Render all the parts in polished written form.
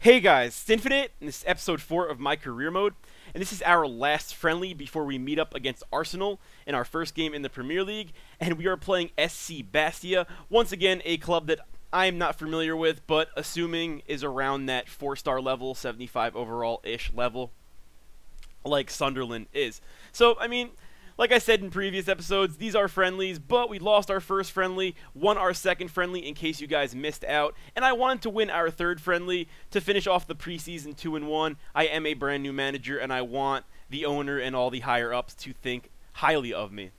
Hey guys, it's Infinite, and this is episode 4 of my career mode, and this is our last friendly before we meet up against Arsenal in our first game in the Premier League, and we are playing SC Bastia, once again a club that I'm not familiar with, but assuming is around that 4-star level, 75 overall-ish level, like Sunderland is. So, I mean, like I said in previous episodes, these are friendlies, but we lost our first friendly, won our second friendly in case you guys missed out, and I wanted to win our third friendly to finish off the preseason 2-1. I am a brand new manager, and I want the owner and all the higher-ups to think highly of me.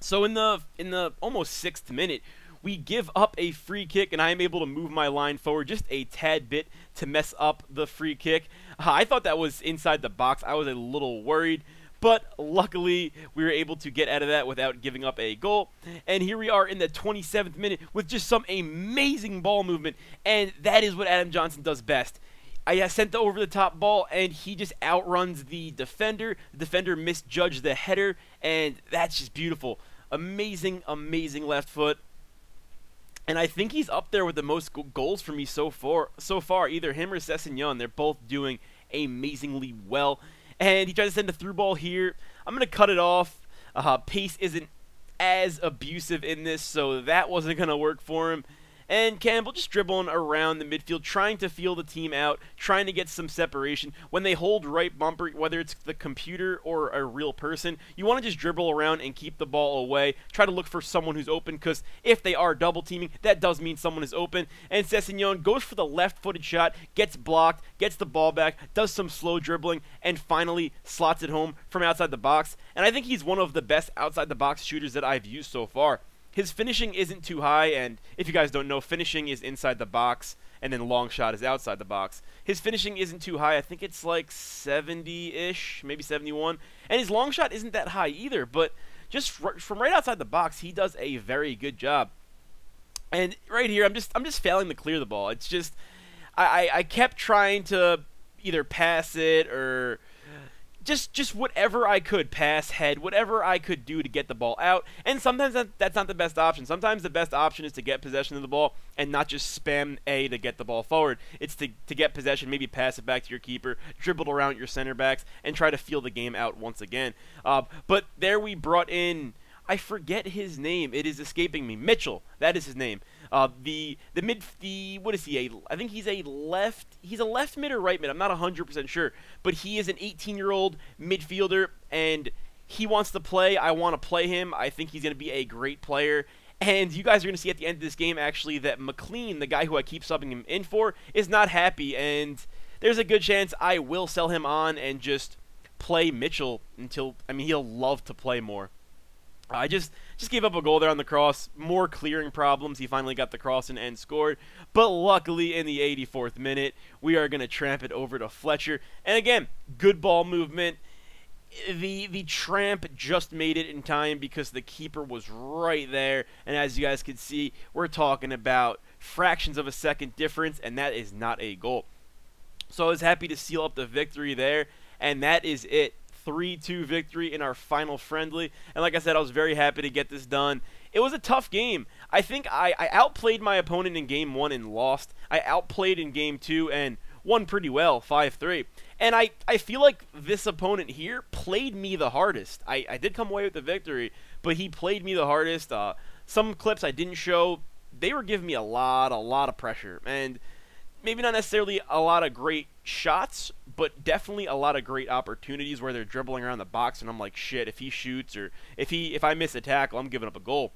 So in the almost 6th minute, we give up a free kick, and I am able to move my line forward just a tad bit to mess up the free kick. I thought that was inside the box. I was a little worried, but luckily we were able to get out of that without giving up a goal. And here we are in the 27th minute with just some amazing ball movement, and that is what Adam Johnson does best. I sent the over-the-top ball, and he just outruns the defender. The defender misjudged the header, and that's just beautiful. Amazing, amazing left foot. And I think he's up there with the most goals for me so far. Either him or Sessegnon. They're both doing amazingly well. And he tries to send a through ball here. I'm going to cut it off. Pace isn't as abusive in this, so that wasn't going to work for him. And Campbell just dribbling around the midfield, trying to feel the team out, trying to get some separation. When they hold right bumper, whether it's the computer or a real person, you want to just dribble around and keep the ball away. Try to look for someone who's open, because if they are double teaming, that does mean someone is open. And Sessegnon goes for the left-footed shot, gets blocked, gets the ball back, does some slow dribbling, and finally slots it home from outside the box. And I think he's one of the best outside-the-box shooters that I've used so far. His finishing isn't too high, and if you guys don't know, finishing is inside the box, and then long shot is outside the box. His finishing isn't too high. I think it's like 70-ish, maybe 71. And his long shot isn't that high either, but just from right outside the box, he does a very good job. And right here, I'm just failing to clear the ball. It's just I kept trying to either pass it or just whatever I could, pass, head, whatever I could do to get the ball out. And sometimes that's not the best option. Sometimes the best option is to get possession of the ball and not just spam A to get the ball forward. It's to get possession, maybe pass it back to your keeper, dribble around your center backs, and try to feel the game out once again. But there we brought in, I forget his name. It is escaping me. Mitchell. That is his name. What is he? I think he's a left mid or right mid. I'm not 100% sure, but he is an 18-year-old midfielder, and he wants to play. I want to play him. I think he's going to be a great player. And you guys are going to see at the end of this game, actually, that McLean, the guy who I keep subbing him in for, is not happy, and there's a good chance I will sell him on and just play Mitchell until, I mean, he'll love to play more. I just gave up a goal there on the cross. More clearing problems. He finally got the cross in and scored. But luckily, in the 84th minute, we are going to tramp it over to Fletcher. And again, good ball movement. The tramp just made it in time because the keeper was right there. And as you guys can see, we're talking about fractions of a second difference, and that is not a goal. So I was happy to seal up the victory there, and that is it. 3-2 victory in our final friendly, and like I said, I was very happy to get this done. It was a tough game. I think I outplayed my opponent in game 1 and lost. I outplayed in game 2 and won pretty well, 5-3. And I feel like this opponent here played me the hardest. I did come away with the victory, but he played me the hardest. Some clips I didn't show, they were giving me a lot of pressure, and maybe not necessarily a lot of great shots, but definitely a lot of great opportunities where they're dribbling around the box, and I'm like, shit, if he shoots or if I miss a tackle, I'm giving up a goal.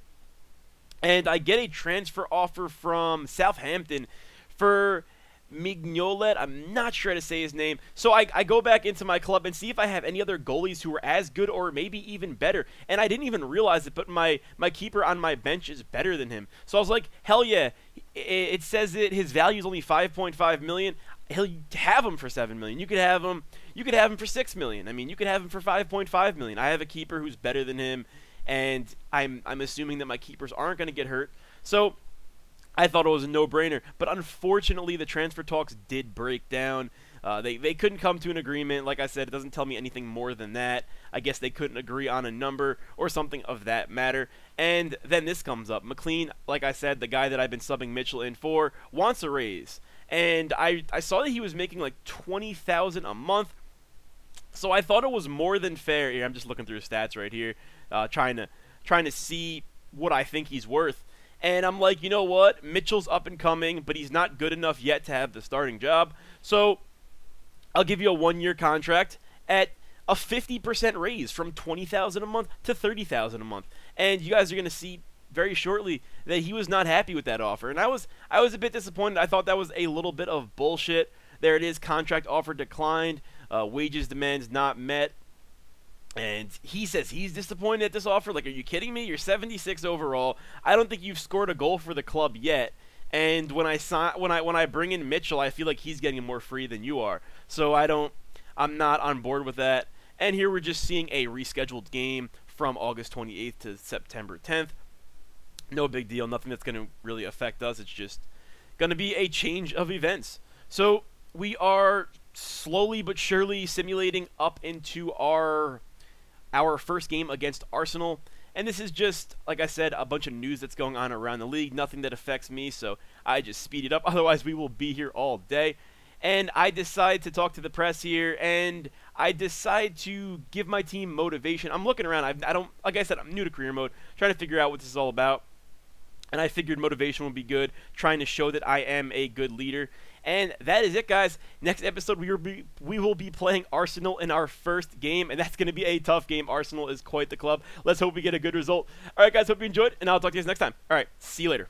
And I get a transfer offer from Southampton for Mignolet. I'm not sure how to say his name. So I go back into my club and see if I have any other goalies who are as good or maybe even better. And I didn't even realize it, but my keeper on my bench is better than him. So I was like, hell yeah. It says that his value is only 5.5 million. He'll have him for 7 million. You could have him for 6 million. I mean, you could have him for 5.5 million. I have a keeper who's better than him, and I'm assuming that my keepers aren't going to get hurt. So I thought it was a no-brainer, but unfortunately the transfer talks did break down. They couldn't come to an agreement. Like I said, it doesn't tell me anything more than that. I guess they couldn't agree on a number or something of that matter. And then this comes up. McLean, like I said, the guy that I've been subbing Mitchell in for, wants a raise. And I saw that he was making like $20,000 a month. So I thought it was more than fair. Here, I'm just looking through his stats right here, trying to see what I think he's worth. And I'm like, you know what? Mitchell's up and coming, but he's not good enough yet to have the starting job. So I'll give you a 1-year contract at a 50% raise from $20,000 a month to $30,000 a month. And you guys are going to see very shortly that he was not happy with that offer. And I was a bit disappointed. I thought that was a little bit of bullshit. There it is, contract offer declined, wages demands not met. And he says he's disappointed at this offer. Like, are you kidding me? You're 76 overall. I don't think you've scored a goal for the club yet. And when I bring in Mitchell, I feel like he's getting more free than you are. So I'm not on board with that. And here we're just seeing a rescheduled game from August 28th to September 10th. No big deal. Nothing that's going to really affect us. It's just going to be a change of events. So we are slowly but surely simulating up into our first game against Arsenal. And this is just, like I said, a bunch of news that's going on around the league. Nothing that affects me, so I just speed it up. Otherwise, we will be here all day. And I decide to talk to the press here, and I decide to give my team motivation. I'm looking around. I don't, like I said, I'm new to career mode, trying to figure out what this is all about. And I figured motivation would be good, trying to show that I am a good leader. And that is it, guys. Next episode, we will be playing Arsenal in our first game, and that's going to be a tough game. Arsenal is quite the club. Let's hope we get a good result. All right, guys, hope you enjoyed, and I'll talk to you guys next time. All right, see you later.